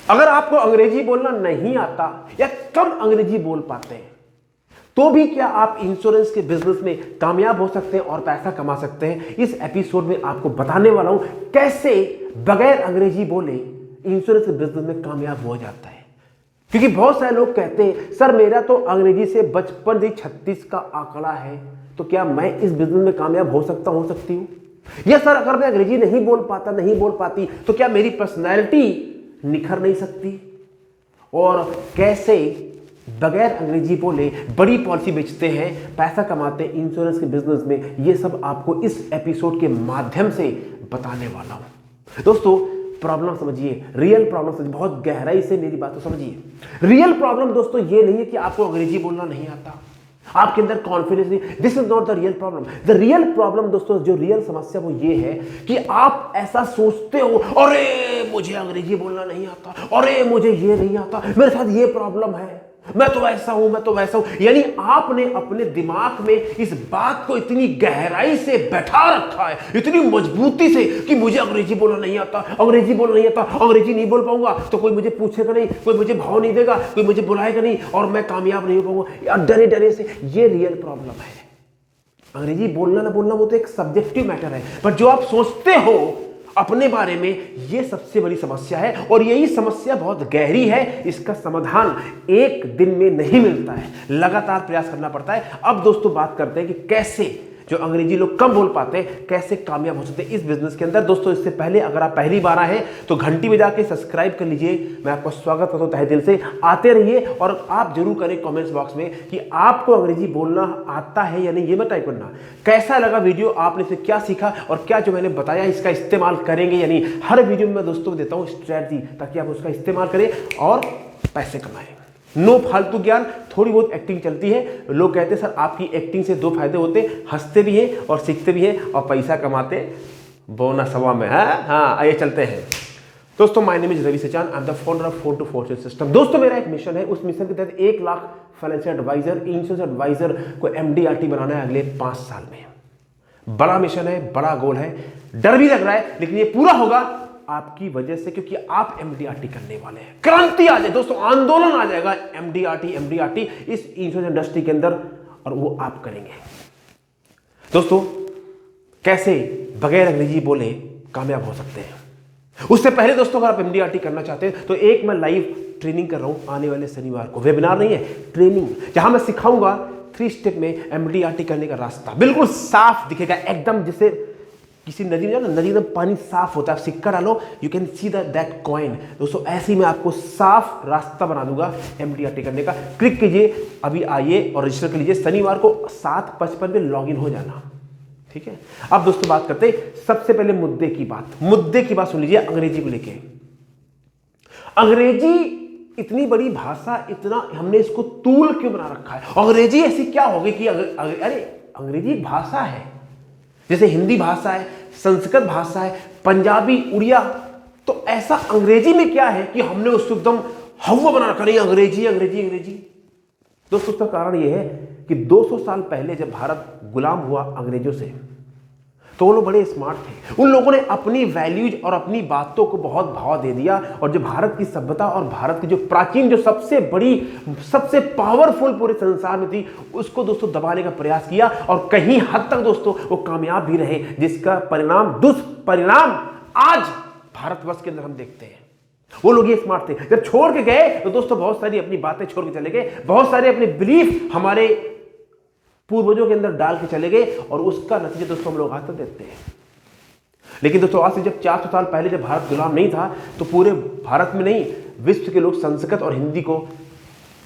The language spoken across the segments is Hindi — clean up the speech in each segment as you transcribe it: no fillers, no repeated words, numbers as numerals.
अगर आपको अंग्रेजी बोलना नहीं आता या कम अंग्रेजी बोल पाते हैं तो भी क्या आप इंश्योरेंस के बिजनेस में कामयाब हो सकते हैं और पैसा कमा सकते हैं। इस एपिसोड में आपको बताने वाला हूं कैसे बगैर अंग्रेजी बोले इंश्योरेंस के बिजनेस में कामयाब हो जाता है। क्योंकि बहुत सारे लोग कहते हैं सर मेरा तो अंग्रेजी से बचपन से 36 का आंकड़ा है, तो क्या मैं इस बिजनेस में कामयाब हो सकती हूं। या सर अगर मैं अंग्रेजी नहीं बोल पाती तो क्या मेरी पर्सनैलिटी निखर नहीं सकती। और कैसे बगैर अंग्रेजी बोले बड़ी पॉलिसी बेचते हैं, पैसा कमाते हैं इंश्योरेंस के बिजनेस में, ये सब आपको इस एपिसोड के माध्यम से बताने वाला हूं। दोस्तों प्रॉब्लम समझिए, रियल प्रॉब्लम समझिए, बहुत गहराई से मेरी बात को समझिए। रियल प्रॉब्लम दोस्तों ये नहीं है कि आपको अंग्रेजी बोलना नहीं आता, आपके अंदर कॉन्फिडेंस नहीं। This is not the real problem. The real problem दोस्तों, जो रियल समस्या वो ये है कि आप ऐसा सोचते हो अरे मुझे अंग्रेजी बोलना नहीं आता, अरे मुझे ये नहीं आता, मेरे साथ ये प्रॉब्लम है, मैं तो ऐसा हूं। यानी आपने अपने दिमाग में इस बात को इतनी गहराई से बैठा रखा है, इतनी मजबूती से कि मुझे अंग्रेजी बोलना नहीं आता, अंग्रेजी नहीं बोल पाऊंगा तो कोई मुझे पूछेगा नहीं, कोई मुझे भाव नहीं देगा, कोई मुझे बुलाएगा नहीं और मैं कामयाब नहीं हो पाऊंगा, डरे से। ये रियल प्रॉब्लम है। अंग्रेजी बोलना ना बोलना वो तो एक सब्जेक्टिव मैटर है, पर जो आप सोचते हो अपने बारे में, ये सबसे बड़ी समस्या है। और यही समस्या बहुत गहरी है, इसका समाधान एक दिन में नहीं मिलता है, लगातार प्रयास करना पड़ता है। अब दोस्तों बात करते हैं कि कैसे जो अंग्रेजी लोग कम बोल पाते हैं कैसे कामयाब हो सकते हैं इस बिजनेस के अंदर। दोस्तों इससे पहले अगर आप पहली बार आए हैं तो घंटी बजा के सब्सक्राइब कर लीजिए। मैं आपका स्वागत करता हूं तहे दिल से। आते रहिए और आप जरूर करें कमेंट्स बॉक्स में कि आपको अंग्रेजी बोलना आता है या नहीं, ये मत टाइप करना। कैसा लगा वीडियो, आपने इसे क्या सीखा और क्या जो मैंने बताया इसका इस्तेमाल करेंगे या नहीं। हर वीडियो में मैं दोस्तों को देता हूं स्ट्रैटेजी, ताकि आप उसका इस्तेमाल करें और पैसे कमाएं। नो फालतू ज्ञान, थोड़ी बहुत एक्टिंग चलती है। लोग कहते हैं सर आपकी एक्टिंग से दो फायदे होते हैं, हंसते भी हैं और सीखते भी हैं और पैसा कमाते बोनस सवा में है। हाँ आइए चलते हैं दोस्तों। My name is Ravi Sachan, I am the founder of 4 to Fortune system. दोस्तों मेरा एक मिशन है, उस मिशन के तहत 1 lakh financial adviser, insurance adviser को MDRT बनाना है अगले 5 साल में। बड़ा मिशन है, बड़ा गोल है, डर भी लग रहा है, लेकिन ये पूरा होगा आपकी वजह से, क्योंकि आप MDRT करने वाले हैं। क्रांति आ जाए दोस्तों, आंदोलन आ जाएगा MDRT इस इंश्योरेंस इंडस्ट्री के अंदर, और वो आप करेंगे। दोस्तों कैसे बगैर अंग्रेजी बोले कामयाब हो सकते हैं। उससे पहले दोस्तों अगर आप MDRT करना चाहते हैं तो एक मैं लाइव ट्रेनिंग कर रहा हूं आने वाले शनिवार को। वेबिनार नहीं है, ट्रेनिंग, जहां मैं सिखाऊंगा 3 स्टेप में MDRT करने का रास्ता। बिल्कुल साफ दिखेगा एकदम, जिसे किसी नदी में नदी में पानी साफ होता है, सिक्का डालो you can see that coin. दोस्तों ऐसे ही मैं आपको साफ रास्ता बना दूंगा MDRT करने का। क्लिक कीजिए, अभी आइए और रजिस्टर कर लीजिए। शनिवार को 7:55 पे लॉगिन हो जाना, ठीक है। अब दोस्तों बात करते हैं सबसे पहले मुद्दे की बात सुन लीजिए। अंग्रेजी को लेके, अंग्रेजी इतनी बड़ी भाषा, इतना हमने इसको तूल क्यों बना रखा है। अंग्रेजी ऐसी क्या होगी कि अरे अंग्रेजी एक भाषा है, जैसे हिंदी भाषा है, संस्कृत भाषा है, पंजाबी, उड़िया, तो ऐसा अंग्रेजी में क्या है कि हमने उसको एकदम हवा बना रखा, नहीं अंग्रेजी। दोस्तों उसका कारण यह है कि 200 साल पहले जब भारत गुलाम हुआ अंग्रेजों से, तो वो लोग बड़े स्मार्ट थे। उन लोगों ने अपनी वैल्यूज और अपनी बातों को बहुत भाव दे दिया, और जो भारत की सभ्यता और भारत की जो प्राचीन, जो सबसे बड़ी, सबसे पावरफुल पूरे संसार में थी, उसको दोस्तों दबाने का प्रयास किया, और कहीं हद तक दोस्तों वो कामयाब भी रहे, जिसका दुष्परिणाम आज भारतवर्ष के अंदर हम देखते हैं। वो लोग ये स्मार्ट थे, जब छोड़ के गए तो दोस्तों बहुत सारी अपनी बातें छोड़ के चले गए, बहुत सारे अपने बिलीफ हमारे पूर्वजों के अंदर डाल के चले गए, और उसका नतीजा दोस्तों हम लोग आज तक देखते हैं। लेकिन दोस्तों आज से जब 400 साल पहले जब भारत गुलाम नहीं था, तो पूरे भारत में नहीं, विश्व के लोग संस्कृत और हिंदी को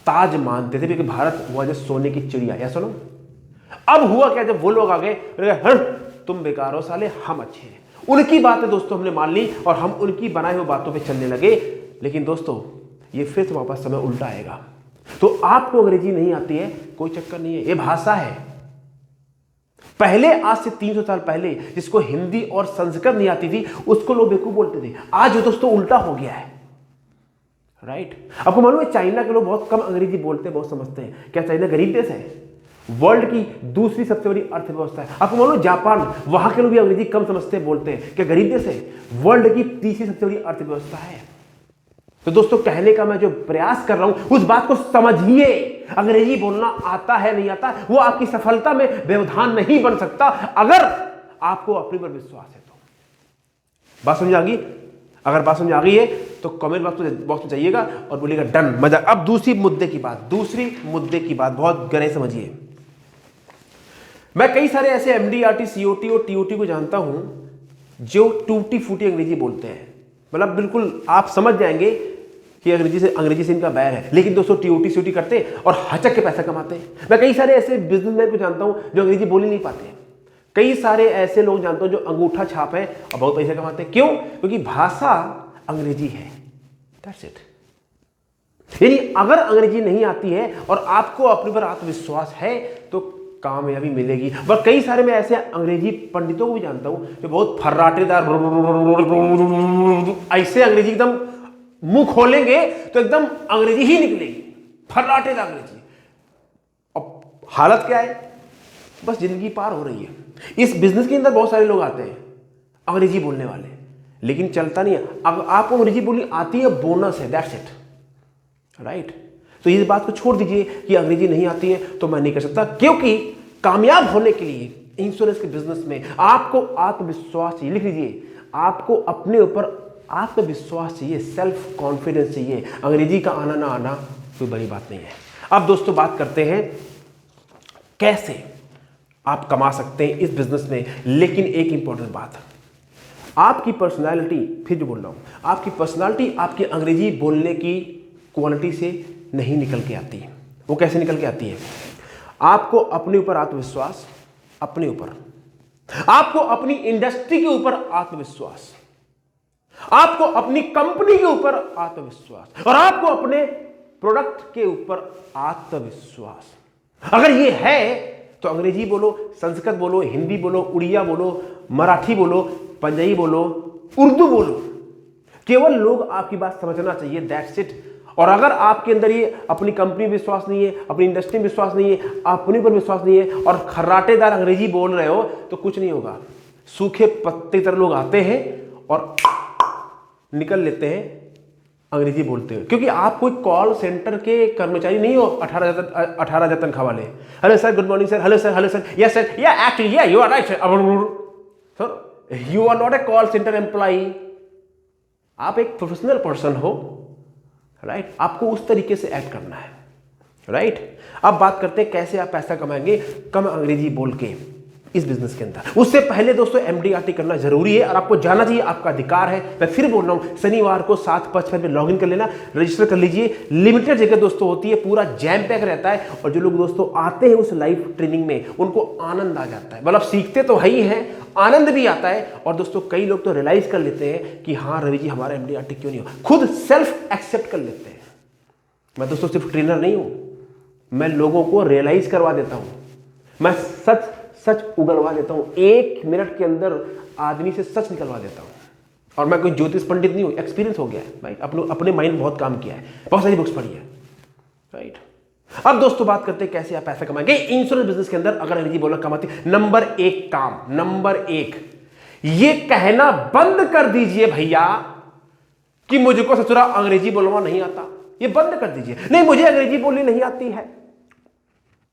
ताज मानते थे, क्योंकि भारत हुआ जैसे सोने की चिड़िया। या सुनो, अब हुआ क्या, जब वो लोग आ गए, तुम बेकार हो साले, हम अच्छे हैं। उनकी बातें दोस्तों हमने मान ली और हम उनकी बनाई हुई बातों पर चलने लगे। लेकिन दोस्तों ये फिर से वापस समय उल्टा आएगा। तो आपको अंग्रेजी नहीं आती है, कोई चक्कर नहीं है, ये भाषा है। पहले आज से 300 साल पहले जिसको हिंदी और संस्कृत नहीं आती थी, उसको लोग बेवकूफ बोलते थे। आज दोस्तों उल्टा हो गया है, राइट। आपको मालूम है चाइना के लोग बहुत कम अंग्रेजी बोलते हैं, बहुत समझते हैं। क्या चाइना गरीब देश है? वर्ल्ड की दूसरी सबसे बड़ी अर्थव्यवस्था है। आपको मालूम जापान, वहां के लोग भी अंग्रेजी कम समझते हैं, बोलते हैं। क्या गरीब देश है? वर्ल्ड की तीसरी सबसे बड़ी अर्थव्यवस्था है। तो दोस्तों कहने का मैं जो प्रयास कर रहा हूं उस बात को समझिए। अंग्रेजी बोलना आता है नहीं आता वो आपकी सफलता में व्यवधान नहीं बन सकता, अगर आपको अपने पर विश्वास है तो। बात समझ आ गई? अगर बात समझ आ गई है तो कमेंट बॉक्स में जाइएगा और बोलिएगा डन, मजा। अब दूसरी मुद्दे की बात बहुत गहरे समझिए। मैं कई सारे ऐसे MDRT, COT और TOT को जानता हूं जो टूटी फूटी अंग्रेजी बोलते हैं, मतलब बिल्कुल आप समझ जाएंगे कि अंग्रेजी से इनका बैर है, लेकिन दोस्तों TOT COT करते और हचक के पैसा कमाते हैं। मैं कई सारे ऐसे बिजनेसमैन को जानता हूं जो अंग्रेजी बोल ही नहीं पाते हैं। कई सारे ऐसे लोग जानता हूं जो अंगूठा छाप है और बहुत पैसे कमाते हैं। क्यों? क्योंकि भाषा अंग्रेजी है। That's it. यानी अगर अंग्रेजी नहीं आती है और आपको अपने पर आत्मविश्वास है तो कामयाबी मिलेगी। और कई सारे मैं ऐसे अंग्रेजी पंडितों को भी जानता हूं जो बहुत फर्राटेदार ऐसे अंग्रेजी एकदम मुंह खोलेंगे तो एकदम अंग्रेजी ही निकलेगी, फर्राटेदार अंग्रेजी। अब हालत क्या है? बस जिंदगी पार हो रही है। इस बिजनेस के अंदर बहुत सारे लोग आते हैं अंग्रेजी बोलने वाले, लेकिन चलता नहीं है। अगर आपको अंग्रेजी बोलनी आती है बोनस है, दैट्स इट, राइट। तो इस बात को छोड़ दीजिए कि अंग्रेजी नहीं आती है तो मैं नहीं कर सकता, क्योंकि कामयाब होने के लिए इंश्योरेंस के बिजनेस में आपको आत्मविश्वास चाहिए। लिख लीजिए, आपको अपने ऊपर आत्मविश्वास चाहिए, सेल्फ कॉन्फिडेंस चाहिए। अंग्रेजी का आना ना आना कोई बड़ी बात नहीं है। अब दोस्तों बात करते हैं कैसे आप कमा सकते हैं इस बिजनेस में। लेकिन एक इंपॉर्टेंट बात, आपकी पर्सनालिटी, फिर जो बोल रहा हूं, आपकी पर्सनालिटी आपकी अंग्रेजी बोलने की क्वालिटी से नहीं निकल के आती है। वो कैसे निकल के आती है? आपको अपने ऊपर आत्मविश्वास, अपने ऊपर, आपको अपनी इंडस्ट्री के ऊपर आत्मविश्वास, आपको अपनी कंपनी के ऊपर आत्मविश्वास और आपको अपने प्रोडक्ट के ऊपर आत्मविश्वास। अगर ये है तो अंग्रेजी बोलो, संस्कृत बोलो, हिंदी बोलो, उड़िया बोलो, मराठी बोलो, पंजाबी बोलो, उर्दू बोलो, केवल लोग आपकी बात समझना चाहिए, दैट्स इट। और अगर आपके अंदर ये अपनी कंपनी में विश्वास नहीं है, अपनी इंडस्ट्री में विश्वास नहीं है, अपने पर विश्वास नहीं है और खर्राटेदार अंग्रेजी बोल रहे हो तो कुछ नहीं होगा। सूखे पत्ते की तरह लोग आते हैं और निकल लेते हैं अंग्रेजी बोलते हुए, क्योंकि आप कोई कॉल सेंटर के कर्मचारी नहीं हो 18,000 तनख्वाह वाले। Hello sir, good morning sir, hello sir, yes sir, yeah actually yeah you are right sir, you are not a call centre employee, आप एक प्रोफेशनल पर्सन हो, राइट। आपको उस तरीके से एक्ट करना है, राइट। अब बात करते हैं कैसे आप पैसा कमाएंगे कम अंग्रेजी बोल के इस बिजनेस के अंदर। उससे पहले दोस्तों MDRT करना जरूरी है और आपको जाना चाहिए, आपका अधिकार है। मैं फिर बोल रहा हूं, शनिवार को 7:55 में लॉगिन कर लेना, रजिस्टर कर लीजिए। लिमिटेड जगह दोस्तों होती है, पूरा जैम पैक रहता है और जो लोग दोस्तों आते हैं उस लाइव ट्रेनिंग में उनको आनंद आ जाता है, मतलब सीखते तो है ही हैं, आनंद भी आता है। और दोस्तों कई लोग तो रियलाइज कर लेते हैं कि हाँ रवि जी हमारा MDRT क्यों नहीं हो, खुद सेल्फ एक्सेप्ट कर लेते हैं। मैं दोस्तों सिर्फ ट्रेनर नहीं हूं, मैं लोगों को रियलाइज करवा देता हूं, मैं सच उगलवा देता हूं। 1 मिनट के अंदर आदमी से सच निकलवा देता हूं। और मैं कोई ज्योतिष पंडित नहीं हूं, एक्सपीरियंस हो गया है भाई, अपने माइंड बहुत काम किया है, बहुत सारी बुक्स पढ़ी है, राइट। अब दोस्तों बात करते हैं कैसे आप पैसा कमाएंगे इंश्योरेंस बिजनेस के अंदर। अगर अंग्रेजी बोलना कमाते, नंबर 1 काम, नंबर 1 ये कहना बंद कर दीजिए भैया कि मुझको ससुरा अंग्रेजी बोलना नहीं आता। ये बंद कर दीजिए। नहीं मुझे अंग्रेजी बोलनी नहीं आती है,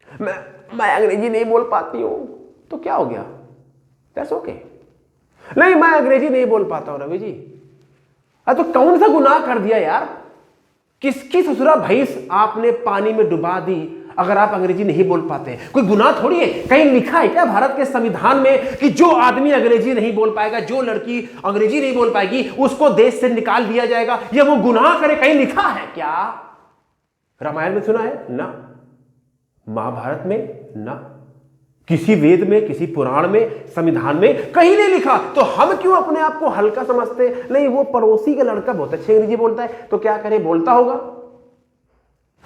मैं अंग्रेजी नहीं बोल पाती हूं, तो क्या हो गया, दैट्स ओके। नहीं मैं अंग्रेजी नहीं बोल पाता हूं रवि जी, तो कौन सा गुनाह कर दिया यार, किसकी ससुरा भैंस आपने पानी में डुबा दी अगर आप अंग्रेजी नहीं बोल पाते? कोई गुनाह थोड़ी है। कहीं लिखा है क्या भारत के संविधान में कि जो आदमी अंग्रेजी नहीं बोल पाएगा, जो लड़की अंग्रेजी नहीं बोल पाएगी उसको देश से निकाल दिया जाएगा, या वो गुनाह करे? कहीं लिखा है क्या? रामायण में सुना है ना, महाभारत में ना, किसी वेद में, किसी पुराण में, संविधान में कहीं नहीं लिखा। तो हम क्यों अपने आप को हल्का समझते? नहीं वो पड़ोसी का लड़का बहुत अच्छे अंग्रेजी बोलता है तो क्या करे, बोलता होगा।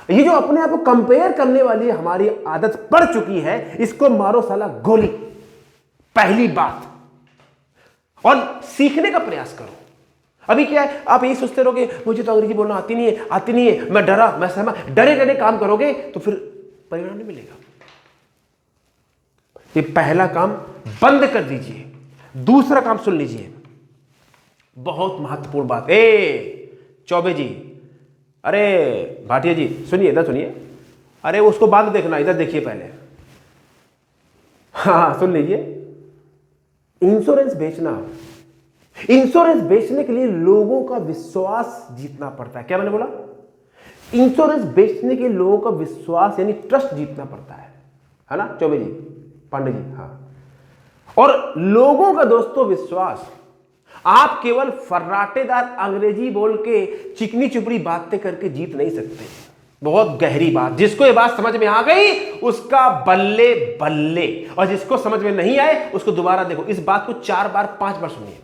ये जो अपने आप को कंपेयर करने वाली हमारी आदत पड़ चुकी है, इसको मारो साला गोली, पहली बात। और सीखने का प्रयास करो। अभी क्या है, आप यही सोचते रहोगे मुझे तो अंग्रेजी बोलना आती नहीं है, मैं डरा, मैं सहमा, डरे काम करोगे तो फिर परिणाम नहीं मिलेगा। ये पहला काम बंद कर दीजिए। दूसरा काम सुन लीजिए, बहुत महत्वपूर्ण बात। चौबे जी अरे भाटिया जी सुनिए, इधर सुनिए। अरे उसको बाद में देखना, इधर देखिए पहले। हाँ सुन लीजिए। इंश्योरेंस बेचने के लिए लोगों का विश्वास जीतना पड़ता है। क्या मैंने बोला? इंश्योरेंस बेचने के लिए लोगों का विश्वास यानी ट्रस्ट जीतना पड़ता है ना चौबे जी, पांडे जी? हाँ। और लोगों का दोस्तों विश्वास आप केवल फर्राटेदार अंग्रेजी बोल के चिकनी चुपड़ी बातें करके जीत नहीं सकते। बहुत गहरी बात, जिसको ये बात समझ में आ गई उसका बल्ले बल्ले, और जिसको समझ में नहीं आए उसको दोबारा देखो। इस बात को 4 बार 5 बार सुनिए।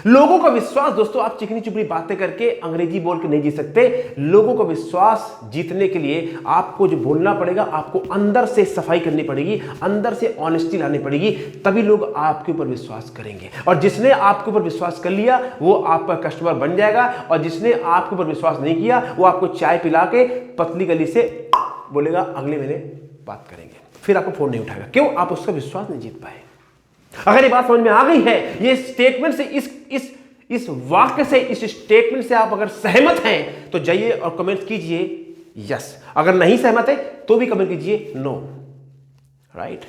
लोगों का विश्वास दोस्तों आप चिकनी चुपड़ी बातें करके अंग्रेजी बोल के नहीं जीत सकते। लोगों का विश्वास जीतने के लिए आपको जो बोलना पड़ेगा, आपको अंदर से सफाई करनी पड़ेगी, अंदर से ऑनेस्टी लानी पड़ेगी, तभी लोग आपके ऊपर विश्वास करेंगे। और जिसने आपके ऊपर विश्वास कर लिया वो आपका कस्टमर बन जाएगा, और जिसने आपके ऊपर विश्वास नहीं किया वो आपको चाय पिला के पतली गली से बोलेगा अगले महीने बात करेंगे, फिर आपको फोन नहीं उठाएगा। क्यों? आप उसका विश्वास नहीं जीत पाए। अगर ये बात समझ में आ गई है, ये स्टेटमेंट से इस वाक्य से, इस स्टेटमेंट से आप अगर सहमत हैं तो जाइए और कमेंट कीजिए यस। अगर नहीं सहमत है तो भी कमेंट कीजिए नो। राइट।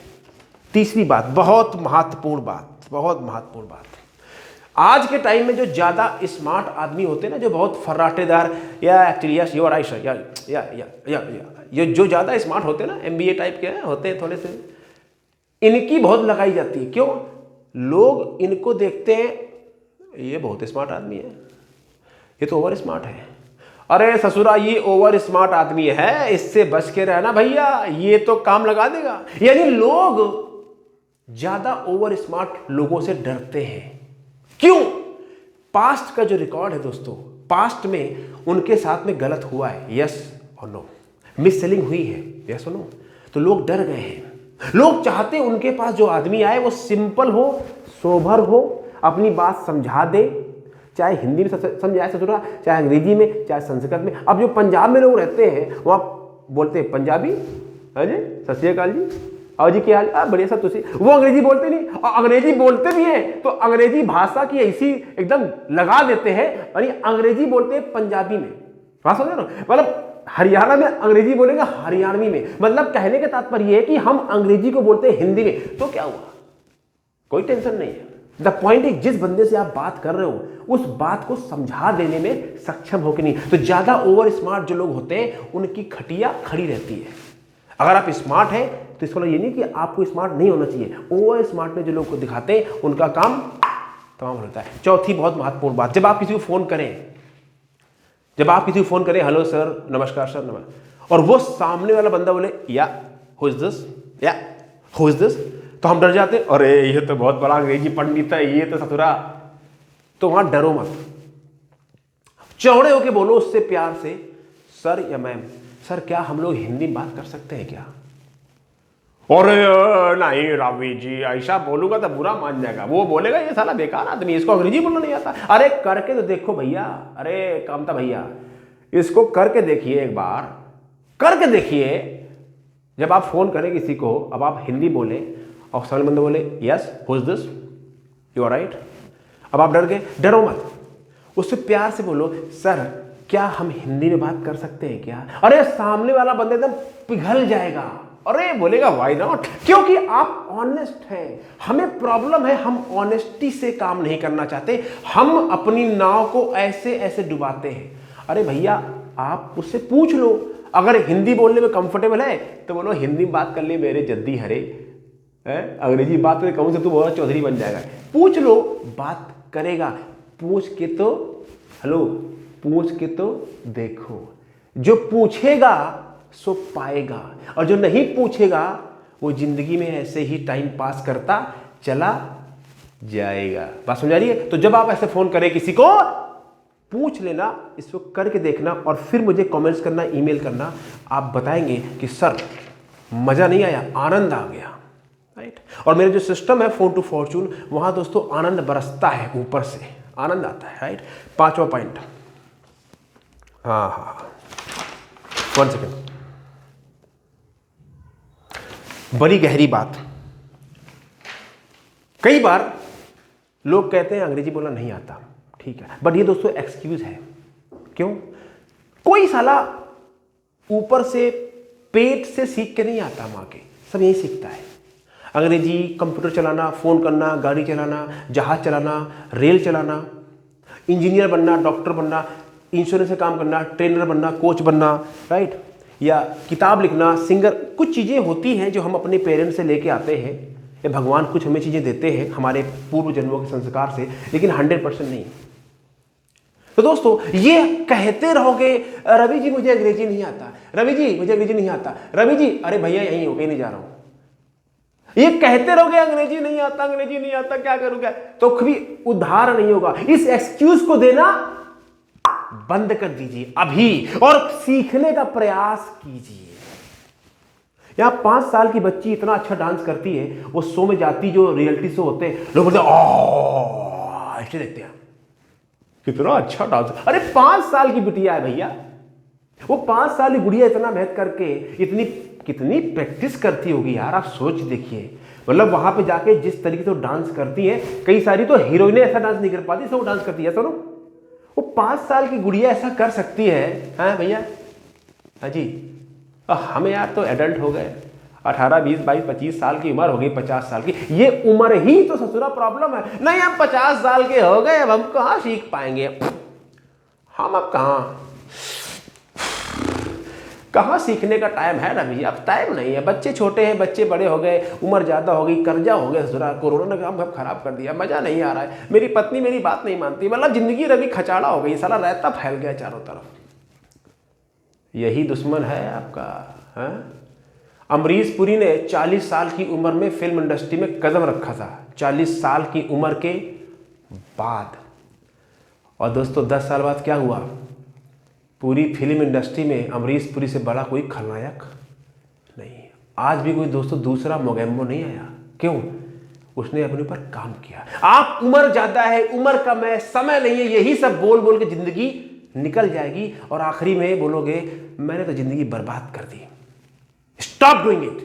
तीसरी बात, बहुत महत्वपूर्ण बात। आज के टाइम में जो ज्यादा स्मार्ट आदमी होते हैं ना, जो बहुत फर्राटेदार yeah actually yes you are right yeah ये जो ज्यादा स्मार्ट होते हैं ना, MBA टाइप के होते हैं थोड़े से, इनकी बहुत लगाई जाती है। क्यों? लोग इनको देखते हैं ये बहुत स्मार्ट आदमी है, ये तो ओवर स्मार्ट है। अरे ससुरा ये ओवर स्मार्ट आदमी है, इससे बच के रहना भैया, ये तो काम लगा देगा। यानी लोग ज्यादा ओवर स्मार्ट लोगों से डरते हैं। क्यों? पास्ट का जो रिकॉर्ड है दोस्तों, पास्ट में उनके साथ में गलत हुआ है, यस और नो, मिस सेलिंग हुई है, यस और नो, तो लोग डर गए हैं। लोग चाहते उनके पास जो आदमी आए वो सिंपल हो, सोबर हो, अपनी बात समझा दे, चाहे हिंदी में समझाए ससुरा, चाहे अंग्रेजी में, चाहे संस्कृत में। अब जो पंजाब में लोग रहते हैं वहाँ बोलते हैं पंजाबी, अजय सत श्री अकाल जी, और जी क्या हाल, बढ़िया सर तुसी। वो अंग्रेजी बोलते नहीं, और अंग्रेजी बोलते भी हैं तो अंग्रेजी भाषा की ऐसी एकदम लगा देते हैं, यानी अंग्रेजी बोलते हैं पंजाबी में। बात समझ रहे हो? मतलब हरियाणा में अंग्रेजी बोलेगा हरियाणवी में। मतलब कहने का तात्पर्य है कि हम अंग्रेजी को बोलते हैं हिंदी में, तो क्या हुआ? कोई टेंशन नहीं है। द पॉइंट है जिस बंदे से आप बात कर रहे हो उस बात को समझा देने में सक्षम हो कि नहीं। तो ज्यादा ओवर स्मार्ट जो लोग होते हैं उनकी खटिया खड़ी रहती है। अगर आप स्मार्ट हैं तो इसका ये नहीं कि आपको स्मार्ट नहीं होना चाहिए। ओवर स्मार्ट में जो लोग को दिखाते हैं उनका काम तमाम होता है। चौथी बहुत महत्वपूर्ण बात, जब आप किसी को फोन करें, हेलो सर, नमस्कार सर, नमस्कार, और वो सामने वाला बंदा बोले या हु इज दिस, तो हम डर जाते हैं, अरे ये तो बहुत बड़ा अंग्रेजी पंडित है, ये तो ससुरा। तो वहां डरो मत, चौड़े होके बोलो उससे प्यार से, सर या मैम, सर क्या हम लोग हिंदी में बात कर सकते हैं क्या? अरे नहीं रावी जी, ऐसा बोलूंगा तो बुरा मान जाएगा। वो बोलेगा ये साला बेकार आदमी, इसको अंग्रेजी बोलना नहीं आता। अरे करके तो देखो भैया, अरे कामता भैया, इसको करके देखिए, एक बार करके देखिए। जब आप फोन करें किसी को, अब आप हिंदी बोले और सामने बंदे बोले yes who is this, you are right, अब आप डर गए, डरो मत, उससे प्यार से बोलो, सर क्या हम हिंदी में बात कर सकते हैं क्या? अरे सामने वाला बंदा एकदम पिघल जाएगा, अरे बोलेगा व्हाई नॉट, क्योंकि आप ऑनेस्ट हैं। हमें प्रॉब्लम है, हम ऑनेस्टी से काम नहीं करना चाहते, हम अपनी नाव को ऐसे ऐसे डुबाते हैं। अरे भैया आप उससे पूछ लो, अगर हिंदी बोलने में कंफर्टेबल है तो बोलो हिंदी में बात कर ले मेरे जद्दी हरे, अंग्रेजी बात में कहूं से तू बहुत चौधरी बन जाएगा। पूछ लो, बात करेगा। पूछ के तो हेलो, पूछ के तो देखो, जो पूछेगा सो पाएगा, और जो नहीं पूछेगा वो जिंदगी में ऐसे ही टाइम पास करता चला जाएगा। बात समझ आ रही है? तो जब आप ऐसे फोन करें किसी को, पूछ लेना, इसको करके देखना, और फिर मुझे कमेंट्स करना, ईमेल करना। आप बताएंगे कि सर मजा नहीं आया, आनंद आ गया। राइट। और मेरे जो सिस्टम है फोन टू फॉर्चून, वहां दोस्तों आनंद बरसता है, ऊपर से आनंद आता है। राइट। 5वां पॉइंट, हाँ 1 सेकेंड, बड़ी गहरी बात। कई बार लोग कहते हैं अंग्रेजी बोलना नहीं आता, ठीक है, बट ये दोस्तों एक्सक्यूज है। क्यों? कोई साला ऊपर से पेट से सीख के नहीं आता माँ के, सब यही सीखता है। अंग्रेजी, कंप्यूटर चलाना, फ़ोन करना, गाड़ी चलाना, जहाज चलाना, रेल चलाना, इंजीनियर बनना, डॉक्टर बनना, इंश्योरेंस से काम करना, ट्रेनर बनना, कोच बनना, राइट, या किताब लिखना, सिंगर, कुछ चीज़ें होती हैं जो हम अपने पेरेंट्स से लेके आते हैं, या भगवान कुछ हमें चीज़ें देते हैं हमारे पूर्व जन्मों के संस्कार से, लेकिन 100% नहीं। तो दोस्तों ये कहते रहोगे रवि जी मुझे अंग्रेजी नहीं आता, रवि जी मुझे अंग्रेजी नहीं आता, रवि जी अरे भैया यहीं हो, कहीं नहीं जा रहा हूं, ये कहते रहोगे अंग्रेजी नहीं आता, अंग्रेजी नहीं आता, क्या करूंगा, तो कभी उद्धार नहीं होगा। इस एक्सक्यूज को देना बंद कर दीजिए अभी और सीखने का प्रयास कीजिए। यहां 5 साल की बच्ची इतना अच्छा डांस करती है, वो शो में जाती, जो रियलिटी शो होते हैं, लोग बोलते हैं ऐसे देखते हैं कितना अच्छा डांस। अरे 5 साल की बिटिया है भैया, वो 5 साल की गुड़िया इतना मेहनत करके इतनी कितनी प्रैक्टिस करती होगी यार, आप सोच देखिए। मतलब वहां पे जाके जिस तरीके से वो डांस करती है, कई सारी तो हीरोइनें ऐसा डांस नहीं कर पाती, सब डांस करती है। सुनो, वो 5 साल की गुड़िया ऐसा कर सकती है, हाँ भैया, हाँ जी। हम यार तो एडल्ट हो गए, 18, 20, 22, 25 साल की उम्र हो गई, 50 साल की, ये उम्र ही तो ससुरा प्रॉब्लम है। नहीं हम 50 साल के हो गए, अब हम कहाँ सीख पाएंगे, हम अब कहाँ सीखने का टाइम है रवि, अब टाइम नहीं है, बच्चे छोटे हैं, बच्चे बड़े हो गए, उम्र ज़्यादा हो गई, कर्जा हो गया, ससुरा कोरोना ने काम खराब कर दिया, मज़ा नहीं आ रहा है, मेरी पत्नी मेरी बात नहीं मानती, मतलब ज़िंदगी रवि खचाड़ा हो गई, साला रहता फैल गया चारों तरफ। यही दुश्मन है आपका, हाँ? अमरीश पुरी ने 40 साल की उम्र में फिल्म इंडस्ट्री में कदम रखा था, 40 साल की उम्र के बाद। और दोस्तों 10 साल बाद क्या हुआ, पूरी फिल्म इंडस्ट्री में अमरीश पुरी से बड़ा कोई खलनायक नहीं। आज भी कोई दोस्तों दूसरा मोगैम्बो नहीं आया, क्यों, उसने अपने ऊपर काम किया। आप उम्र ज्यादा है, उम्र कम है, समय नहीं है, यही सब बोल बोल के जिंदगी निकल जाएगी और आखिरी में बोलोगे मैंने तो जिंदगी बर्बाद कर दी। Stop doing it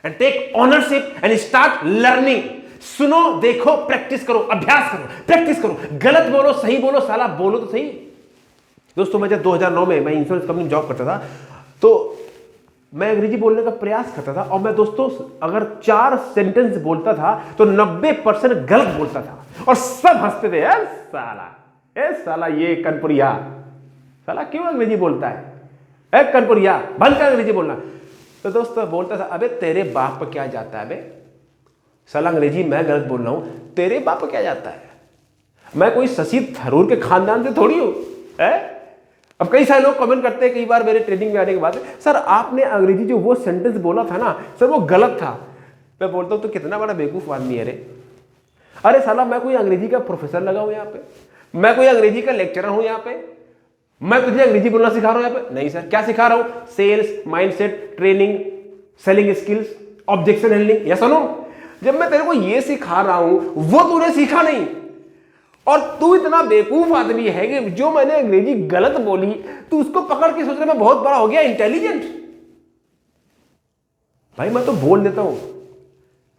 and take ownership and start learning. सुनो, देखो, प्रैक्टिस करो, अभ्यास करो, प्रैक्टिस करो, गलत बोलो सही बोलो, साला बोलो तो सही। दोस्तों मैं जब 2009 में मैं इंश्योरेंस कंपनी में जॉब करता था, तो मैं अंग्रेजी बोलने का प्रयास करता था, और मैं दोस्तों अगर 4 सेंटेंस बोलता था तो 90% गलत बोलता था, और सब हंसते थे, साला ये कनपुरिया, साला क्यों अंग्रेजी बोलता है, कनपुरिया बंद कर अंग्रेजी बोलना। तो दोस्तों बोलता था, अबे तेरे बाप पर क्या जाता है, अबे साला अंग्रेजी मैं गलत बोल रहा हूं, तेरे बाप पर क्या जाता है, मैं कोई शशि थरूर के खानदान से थोड़ी हूं, है? अब कई सारे लोग कमेंट करते हैं कई बार मेरे ट्रेनिंग में आने के बाद, सर आपने अंग्रेजी जो वो सेंटेंस बोला था ना सर वो गलत था। मैं बोलता हूं तो कितना बड़ा बेवकूफ आदमी है रे। अरे साला मैं कोई अंग्रेजी का प्रोफेसर लगा हूं यहाँ पे, मैं कोई अंग्रेजी का लेक्चरर हूं यहाँ पे, मैं तुझे अंग्रेजी बोलना सिखा रहा हूं यहाँ पे? नहीं सर। क्या सिखा रहा हूं? Sales, mindset, training, selling skills, objection handling. या सुनो, जब मैं तेरे को ये सिखा रहा हूं वो तूने सीखा नहीं, और तू इतना बेवकूफ आदमी है कि जो मैंने अंग्रेजी गलत बोली तू उसको पकड़ के सोच रहा मैं बहुत बड़ा हो गया, इंटेलिजेंट। भाई मैं तो बोल देता हूं,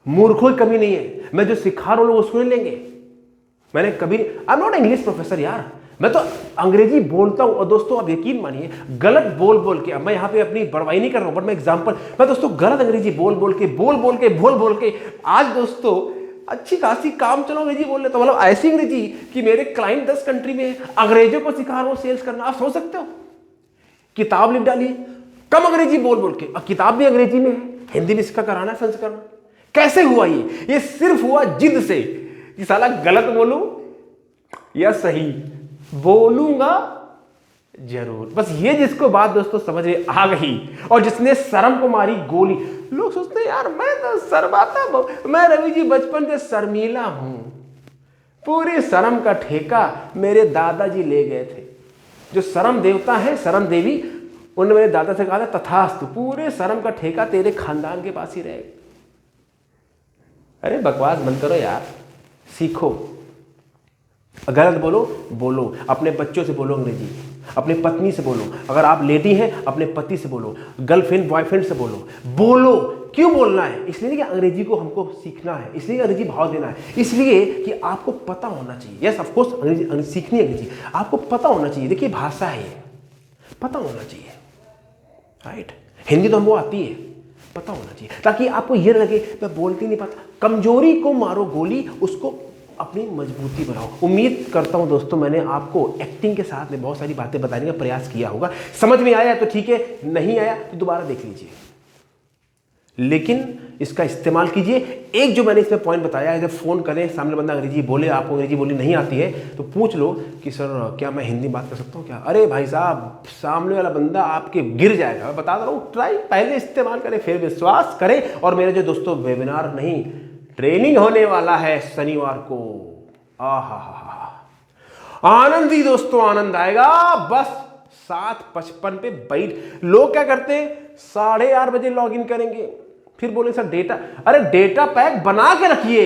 मूर्खों की कमी नहीं है, मैं जो सिखा रहा हूं लोग उसको नहीं लेंगे। मैंने कभी, I am not English professor यार, मैं तो अंग्रेजी बोलता हूं। और दोस्तों आप यकीन मानिए, गलत बोल बोल के, अब मैं यहां पे अपनी बड़वाई नहीं कर रहा हूं, बट मैं एग्जांपल, मैं दोस्तों गलत अंग्रेजी बोल बोल के आज दोस्तों अच्छी खासी काम चलो अंग्रेजी बोल लेता हूं। मतलब ऐसी अंग्रेजी कि मेरे क्लाइंट 10 कंट्री में, अंग्रेजों को सिखा रहा हूं सेल्स करना। आप सोच सकते हो, किताब लिख डाली कम अंग्रेजी बोल बोल के, और किताब भी अंग्रेजी में है, हिंदी में इसका कराना है संस्करण। कैसे हुआ ये सिर्फ हुआ जिद से कि साला गलत बोलूं या सही बोलूंगा जरूर। बस ये जिसको बात दोस्तों समझ में आ गई, और जिसने शर्म को मारी गोली। लोग सोचते हैं यार मैं तो शर्माता, मैं रवि जी बचपन से शर्मीला हूं। पूरी शर्म का ठेका मेरे दादाजी ले गए थे। जो शर्म देवता है, शर्म देवी, उन्होंने मेरे दादा से कहा था तथास्तु, पूरे शर्म का ठेका तेरे खानदान के पास ही रहेगा। अरे बकवास बंद करो यार, सीखो। गलत बोलो, अपने बच्चों से बोलो अंग्रेजी, अपने पत्नी से बोलो, अगर आप लेडी हैं अपने पति से बोलो, गर्लफ्रेंड बॉयफ्रेंड से बोलो। क्यों बोलना है? इसलिए नहीं कि अंग्रेजी को हमको सीखना है, इसलिए अंग्रेजी भाव देना है, इसलिए कि आपको पता होना चाहिए। यस ऑफ कोर्स अंग्रेजी सीखनी है, अंग्रेजी आपको पता होना चाहिए। देखिए भाषा है, पता होना चाहिए, राइट। हिंदी तो हमको आती है, पता होना चाहिए, ताकि आपको ये लगे मैं बोलती नहीं पाता। कमजोरी को मारो गोली, उसको अपनी मजबूती बनाओ। उम्मीद करता हूं दोस्तों मैंने आपको एक्टिंग के साथ में बहुत सारी बातें बताने का प्रयास किया होगा। समझ में आया तो ठीक है, नहीं आया तो दोबारा देख लीजिए, लेकिन इसका इस्तेमाल कीजिए। एक जो मैंने इसमें पॉइंट बताया है, जब फोन करें सामने बंदा अंग्रेजी बोले, आपको अंग्रेजी बोली नहीं आती है, तो पूछ लो कि सर क्या मैं हिंदी बात कर सकता हूँ क्या? अरे भाई साहब, सामने वाला बंदा आपके गिर जाएगा। मैं बता रहा हूँ, ट्राई पहले इस्तेमाल करें, फिर विश्वास करें। और मेरे जो दोस्तों वेबिनार नहीं, ट्रेनिंग होने वाला है शनिवार को, आनंद ही दोस्तों आनंद आएगा। बस 7:55 पे बैठ। लोग क्या करते हैं, 8:30 बजे लॉग इन करेंगे, फिर बोले सर डेटा, अरे डेटा पैक बना के रखिए,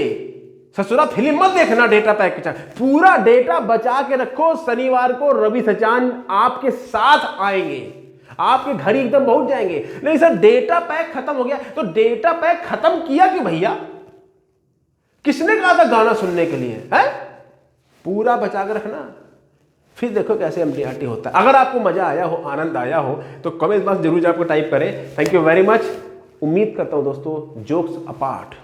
ससुरा फिल्म मत देखना डेटा पैक के, पूरा डेटा बचा के रखो। शनिवार को रवि सचान आपके साथ आएंगे, आपके घर ही एकदम पहुंच जाएंगे। नहीं सर डेटा पैक खत्म हो गया, तो डेटा पैक खत्म किया कि भैया, किसने कहा था गाना सुनने के लिए है? पूरा बचा के रखना, फिर देखो कैसे एमटीआरटी होता है। अगर आपको मजा आया हो, आनंद आया हो, तो कमेंट बॉक्स जरूर आपको टाइप करें। Thank you very much. उम्मीद करता हूं दोस्तों, जोक्स अपार्ट,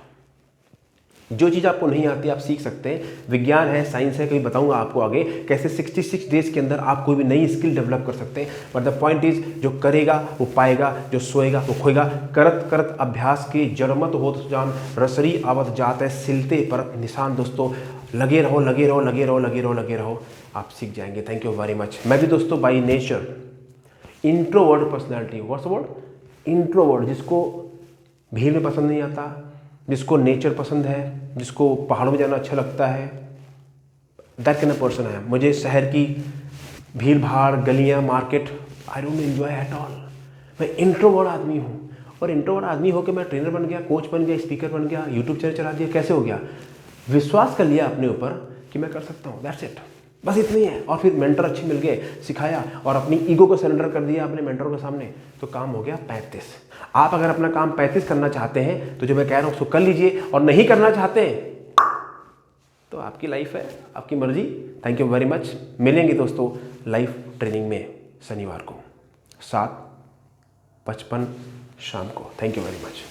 जो चीज़ आपको नहीं आती आप सीख सकते हैं। विज्ञान है, साइंस है, कभी बताऊंगा आपको आगे कैसे 66 डेज के अंदर आप कोई भी नई स्किल डेवलप कर सकते हैं। बट द पॉइंट इज, जो करेगा वो पाएगा, जो सोएगा वो खोएगा। करत करत अभ्यास के जड़मत होत जान, रसरी आवत जात है सिलते परत निशान। दोस्तों लगे रहो, लगे रहो, लगे रहो, लगे रहो, लगे रहो, आप सीख जाएंगे। Thank you very much. मैं भी दोस्तों by nature introvert personality. What's the word? Introvert, जिसको भीड़ में पसंद नहीं आता, जिसको नेचर पसंद है, जिसको पहाड़ों में जाना अच्छा लगता है, दैट काइंड ऑफ पर्सन है। मुझे शहर की भीड़ भाड़, गलियां, market, I don't enjoy at all. मैं इंट्रोवर्ड आदमी हूँ, और इंट्रोवर्ड आदमी होकर मैं ट्रेनर बन गया, कोच बन गया, स्पीकर बन गया, यूट्यूब चैनल चला दिया। कैसे हो गया? विश्वास कर लिया अपने ऊपर कि मैं कर सकता हूँ, दैट्स इट, बस इतनी है। और फिर मेंटर अच्छे मिल गए, सिखाया, और अपनी ईगो को सरेंडर कर दिया अपने मेंटरों के सामने, तो काम हो गया 35। आप अगर अपना काम 35 करना चाहते हैं तो जो मैं कह रहा हूं उसको कर लीजिए, और नहीं करना चाहते हैं तो आपकी लाइफ है, आपकी मर्जी। Thank you very much. मिलेंगे दोस्तों लाइव ट्रेनिंग में शनिवार को 7:55 शाम को। Thank you very much.